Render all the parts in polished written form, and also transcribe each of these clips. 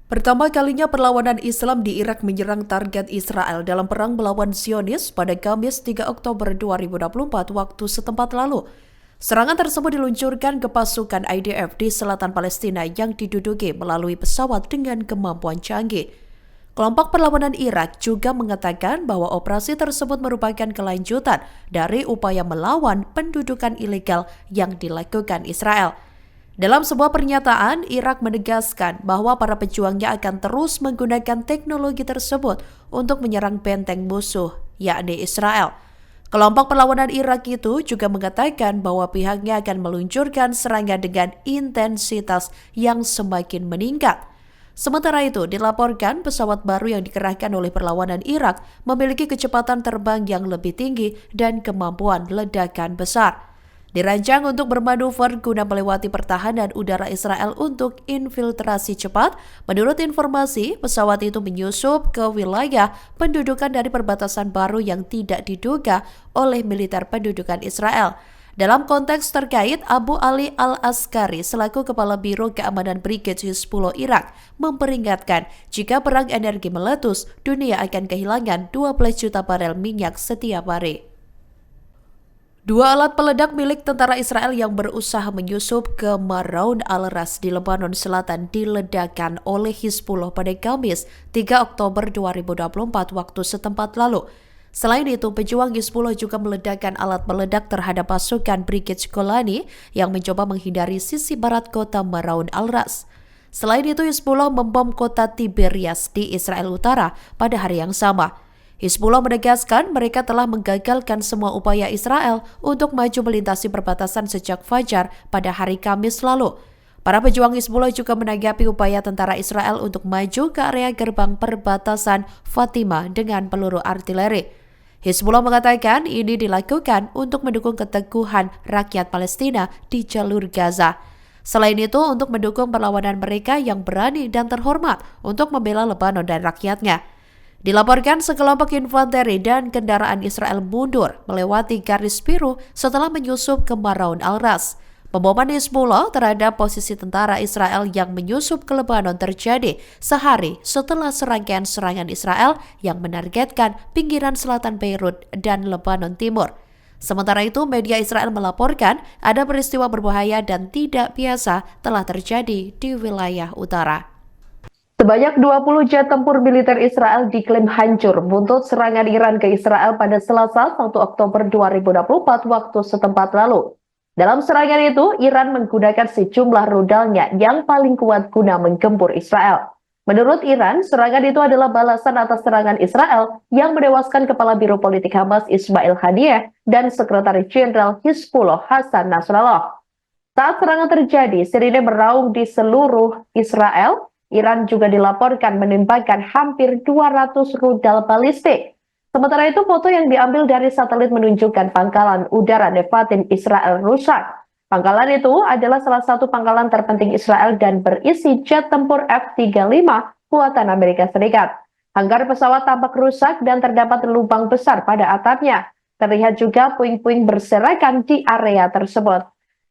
Pertama kalinya perlawanan Islam di Irak menyerang target Israel dalam perang melawan Zionis pada Kamis 3 Oktober 2024 waktu setempat lalu. Serangan tersebut diluncurkan ke pasukan IDF di selatan Palestina yang diduduki melalui pesawat dengan kemampuan canggih. Kelompok perlawanan Irak juga mengatakan bahwa operasi tersebut merupakan kelanjutan dari upaya melawan pendudukan ilegal yang dilakukan Israel. Dalam sebuah pernyataan, Irak menegaskan bahwa para pejuangnya akan terus menggunakan teknologi tersebut untuk menyerang benteng musuh, yakni Israel. Kelompok perlawanan Irak itu juga mengatakan bahwa pihaknya akan meluncurkan serangan dengan intensitas yang semakin meningkat. Sementara itu, dilaporkan pesawat baru yang dikerahkan oleh perlawanan Irak memiliki kecepatan terbang yang lebih tinggi dan kemampuan ledakan besar. Dirancang untuk bermanuver guna melewati pertahanan udara Israel untuk infiltrasi cepat. Menurut informasi, pesawat itu menyusup ke wilayah pendudukan dari perbatasan baru yang tidak diduga oleh militer pendudukan Israel. Dalam konteks terkait, Abu Ali Al-Askari selaku Kepala Biro Keamanan Brigade Hizbullah Irak memperingatkan jika perang energi meletus, dunia akan kehilangan 12 juta barel minyak setiap hari. Dua alat peledak milik tentara Israel yang berusaha menyusup ke Maraun al-Ras di Lebanon Selatan diledakkan oleh Hizbullah pada Kamis 3 Oktober 2024 waktu setempat lalu. Selain itu, pejuang Hizbullah juga meledakkan alat peledak terhadap pasukan Brigade Golani yang mencoba menghindari sisi barat kota Maraun al-Ras. Selain itu, Hizbullah membom kota Tiberias di Israel Utara pada hari yang sama. Hizbullah menegaskan mereka telah menggagalkan semua upaya Israel untuk maju melintasi perbatasan sejak Fajar pada hari Kamis lalu. Para pejuang Hizbullah juga menanggapi upaya tentara Israel untuk maju ke area gerbang perbatasan Fatima dengan peluru artileri. Hizbullah mengatakan ini dilakukan untuk mendukung keteguhan rakyat Palestina di jalur Gaza. Selain itu, untuk mendukung perlawanan mereka yang berani dan terhormat untuk membela Lebanon dan rakyatnya. Dilaporkan sekelompok infanteri dan kendaraan Israel mundur melewati garis biru setelah menyusup ke Maraun al-Ras. Pemboman Hizbullah terhadap posisi tentara Israel yang menyusup ke Lebanon terjadi sehari setelah serangkaian serangan Israel yang menargetkan pinggiran selatan Beirut dan Lebanon Timur. Sementara itu, media Israel melaporkan ada peristiwa berbahaya dan tidak biasa telah terjadi di wilayah utara. Sebanyak 20 jet tempur militer Israel diklaim hancur buntut serangan Iran ke Israel pada Selasa 1 Oktober 2024 waktu setempat lalu. Dalam serangan itu, Iran menggunakan sejumlah rudalnya yang paling kuat guna menggempur Israel. Menurut Iran, serangan itu adalah balasan atas serangan Israel yang menewaskan Kepala Biro Politik Hamas Ismail Haniyeh dan Sekretaris Jenderal Hizbullah Hasan Nasrallah. Saat serangan terjadi, sirine meraung di seluruh Israel. Iran juga dilaporkan menembakkan hampir 200 rudal balistik. Sementara itu, foto yang diambil dari satelit menunjukkan pangkalan udara Nevatim Israel rusak. Pangkalan itu adalah salah satu pangkalan terpenting Israel dan berisi jet tempur F-35 buatan Amerika Serikat. Hanggar pesawat tampak rusak dan terdapat lubang besar pada atapnya. Terlihat juga puing-puing berserakan di area tersebut.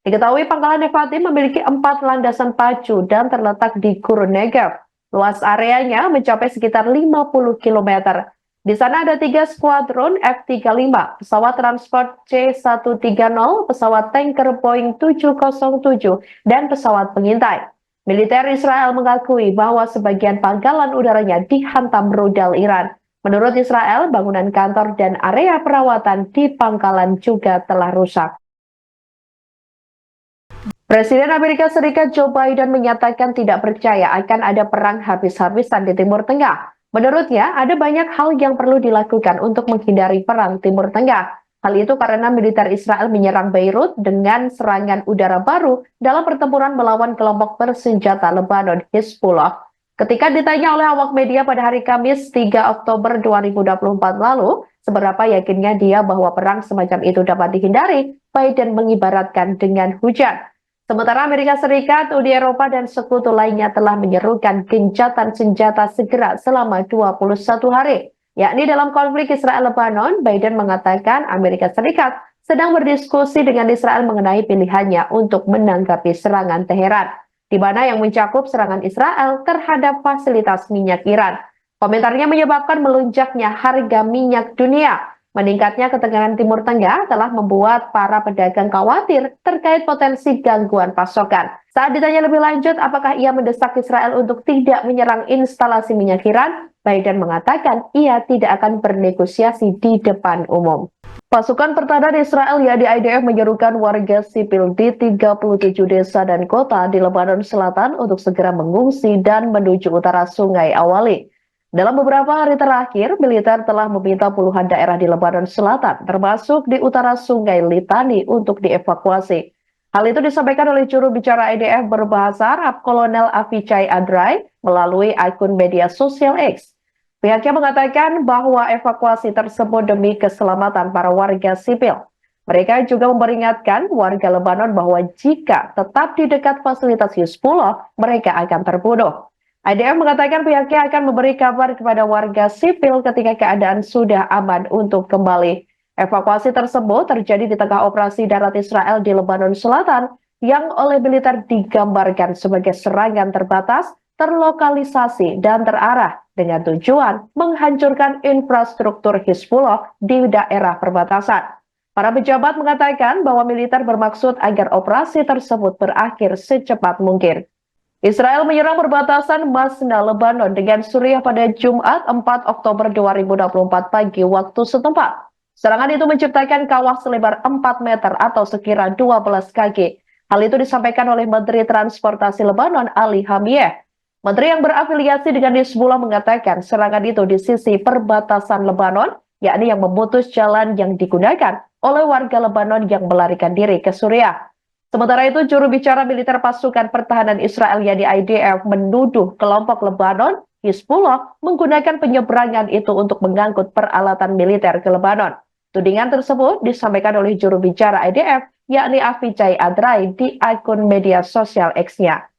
Diketahui pangkalan Nevatim memiliki 4 landasan pacu dan terletak di Gurun Negev. Luas areanya mencapai sekitar 50 km. Di sana ada 3 skuadron F-35, pesawat transport C-130, pesawat tanker Boeing 707, dan pesawat pengintai. Militer Israel mengakui bahwa sebagian pangkalan udaranya dihantam rudal Iran. Menurut Israel, bangunan kantor dan area perawatan di pangkalan juga telah rusak. Presiden Amerika Serikat Joe Biden menyatakan tidak percaya akan ada perang habis-habisan di Timur Tengah. Menurutnya, ada banyak hal yang perlu dilakukan untuk menghindari perang Timur Tengah. Hal itu karena militer Israel menyerang Beirut dengan serangan udara baru dalam pertempuran melawan kelompok bersenjata Lebanon Hizbullah. Ketika ditanya oleh awak media pada hari Kamis 3 Oktober 2024 lalu, seberapa yakinnya dia bahwa perang semacam itu dapat dihindari, Biden mengibaratkan dengan hujan. Sementara Amerika Serikat, Uni Eropa, dan sekutu lainnya telah menyerukan gencatan senjata segera selama 21 hari. Yakni dalam konflik Israel-Lebanon, Biden mengatakan Amerika Serikat sedang berdiskusi dengan Israel mengenai pilihannya untuk menanggapi serangan Teheran. di mana yang mencakup serangan Israel terhadap fasilitas minyak Iran. Komentarnya menyebabkan melonjaknya harga minyak dunia. Meningkatnya ketegangan Timur Tengah telah membuat para pedagang khawatir terkait potensi gangguan pasokan. Saat ditanya lebih lanjut apakah ia mendesak Israel untuk tidak menyerang instalasi minyak Iran, Biden mengatakan ia tidak akan bernegosiasi di depan umum. Pasukan pertahanan Israel yakni IDF menyerukan warga sipil di 37 desa dan kota di Lebanon Selatan untuk segera mengungsi dan menuju utara Sungai Awali. Dalam beberapa hari terakhir, militer telah meminta puluhan daerah di Lebanon Selatan, termasuk di utara Sungai Litani, untuk dievakuasi. Hal itu disampaikan oleh juru bicara IDF berbahasa Arab, Kolonel Avichai Adrai, melalui akun media sosial X. Pihaknya mengatakan bahwa evakuasi tersebut demi keselamatan para warga sipil. Mereka juga memperingatkan warga Lebanon bahwa jika tetap di dekat fasilitas Hizbullah, mereka akan terbunuh. IDF mengatakan pihaknya akan memberi kabar kepada warga sipil ketika keadaan sudah aman untuk kembali. Evakuasi tersebut terjadi di tengah operasi darat Israel di Lebanon Selatan yang oleh militer digambarkan sebagai serangan terbatas, terlokalisasi, dan terarah dengan tujuan menghancurkan infrastruktur Hizbullah di daerah perbatasan. Para pejabat mengatakan bahwa militer bermaksud agar operasi tersebut berakhir secepat mungkin. Israel menyerang perbatasan Masna, Lebanon dengan Suriah pada Jumat 4 Oktober 2024 pagi waktu setempat. Serangan itu menciptakan kawah selebar 4 meter atau sekira 12 kaki. Hal itu disampaikan oleh Menteri Transportasi Lebanon Ali Hamiyeh. Menteri yang berafiliasi dengan Hizbullah mengatakan serangan itu di sisi perbatasan Lebanon, yakni yang memutus jalan yang digunakan oleh warga Lebanon yang melarikan diri ke Suriah. Sementara itu, juru bicara militer pasukan pertahanan Israel yakni IDF menuduh kelompok Lebanon, Hizbullah, menggunakan penyeberangan itu untuk mengangkut peralatan militer ke Lebanon. Tudingan tersebut disampaikan oleh juru bicara IDF yakni Avichai Adrai di akun media sosial X-nya.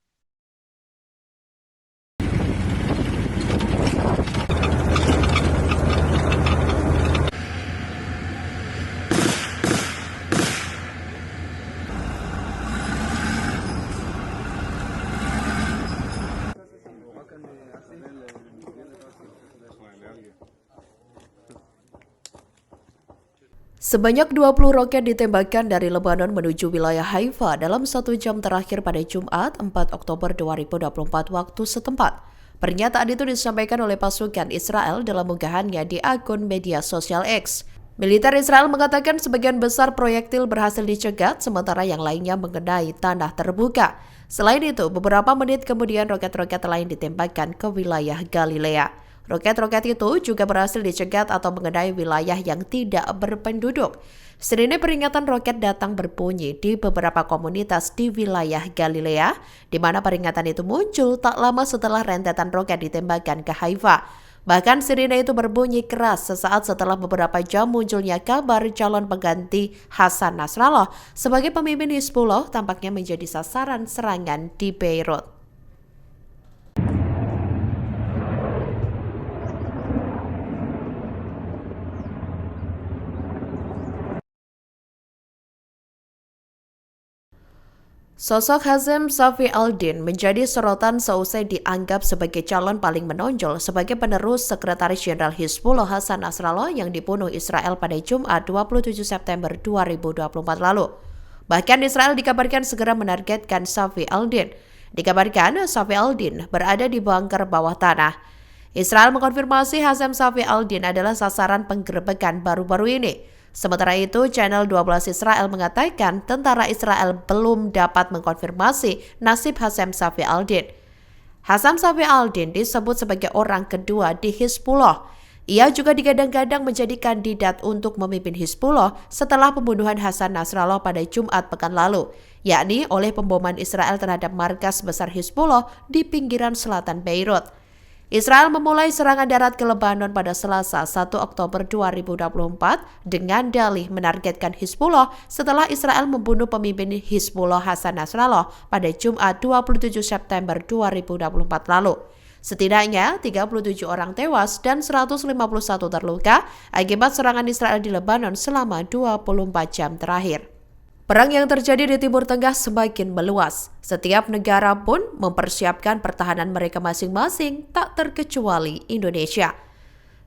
Sebanyak 20 roket ditembakkan dari Lebanon menuju wilayah Haifa dalam 1 jam terakhir pada Jumat 4 Oktober 2024 waktu setempat. Pernyataan itu disampaikan oleh pasukan Israel dalam unggahannya di akun media sosial X. Militer Israel mengatakan sebagian besar proyektil berhasil dicegat, sementara yang lainnya mengenai tanah terbuka. Selain itu, beberapa menit kemudian roket-roket lain ditembakkan ke wilayah Galilea. Roket-roket itu juga berhasil dicegat atau mengenai wilayah yang tidak berpenduduk. Seringnya peringatan roket datang berbunyi di beberapa komunitas di wilayah Galilea, di mana peringatan itu muncul tak lama setelah rentetan roket ditembakkan ke Haifa. Bahkan sirine itu berbunyi keras sesaat setelah beberapa jam munculnya kabar calon pengganti Hasan Nasrallah sebagai pemimpin Hizbullah tampaknya menjadi sasaran serangan di Beirut. Sosok Hazem Safi al-Din menjadi sorotan seusai dianggap sebagai calon paling menonjol sebagai penerus Sekretaris Jenderal Hizbullah Hasan Nasrallah yang dibunuh Israel pada Jumat 27 September 2024 lalu. Bahkan Israel dikabarkan segera menargetkan Safi al-Din. Dikabarkan Safi al-Din berada di bunker bawah tanah. Israel mengkonfirmasi Hazem Safi al-Din adalah sasaran penggerebekan baru-baru ini. Sementara itu, channel 12 Israel mengatakan tentara Israel belum dapat mengkonfirmasi nasib Hazem Safi al-Din. Hazem Safi al-Din disebut sebagai orang kedua di Hizbullah. Ia juga digadang-gadang menjadi kandidat untuk memimpin Hizbullah setelah pembunuhan Hasan Nasrallah pada Jumat pekan lalu, yakni oleh pemboman Israel terhadap markas besar Hizbullah di pinggiran selatan Beirut. Israel memulai serangan darat ke Lebanon pada Selasa 1 Oktober 2024 dengan dalih menargetkan Hizbullah setelah Israel membunuh pemimpin Hizbullah Hasan Nasrallah pada Jumat 27 September 2024 lalu. Setidaknya 37 orang tewas dan 151 terluka akibat serangan Israel di Lebanon selama 24 jam terakhir. Perang yang terjadi di Timur Tengah semakin meluas. Setiap negara pun mempersiapkan pertahanan mereka masing-masing, tak terkecuali Indonesia.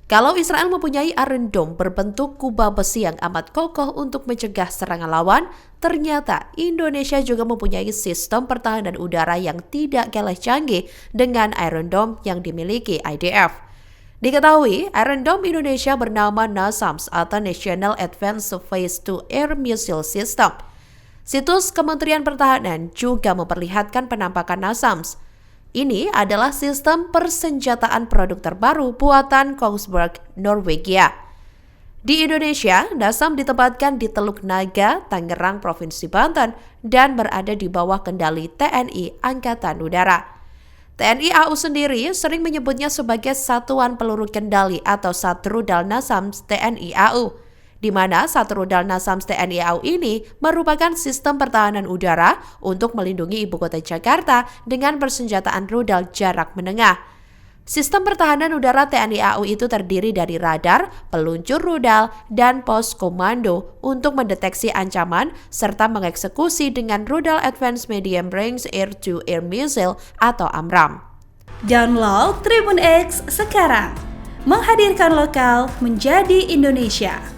Kalau Israel mempunyai Iron Dome berbentuk kubah besi yang amat kokoh untuk mencegah serangan lawan, ternyata Indonesia juga mempunyai sistem pertahanan udara yang tidak kalah canggih dengan Iron Dome yang dimiliki IDF. Diketahui, Iron Dome Indonesia bernama NASAMS atau National Advanced Surface to Air Missile System. Situs Kementerian Pertahanan juga memperlihatkan penampakan NASAMS. Ini adalah sistem persenjataan produk terbaru buatan Kongsberg, Norwegia. Di Indonesia, NASAMS ditempatkan di Teluk Naga, Tangerang, Provinsi Banten, dan berada di bawah kendali TNI Angkatan Udara. TNI AU sendiri sering menyebutnya sebagai Satuan Peluru Kendali atau Satrudal NASAMS TNI AU, di mana Satrudal NASAMS TNI AU ini merupakan sistem pertahanan udara untuk melindungi ibu kota Jakarta dengan persenjataan rudal jarak menengah. Sistem pertahanan udara TNI AU itu terdiri dari radar, peluncur rudal, dan pos komando untuk mendeteksi ancaman serta mengeksekusi dengan rudal Advanced Medium Range Air-to-Air Missile atau AMRAAM. Download Tribun X sekarang, menghadirkan lokal menjadi Indonesia.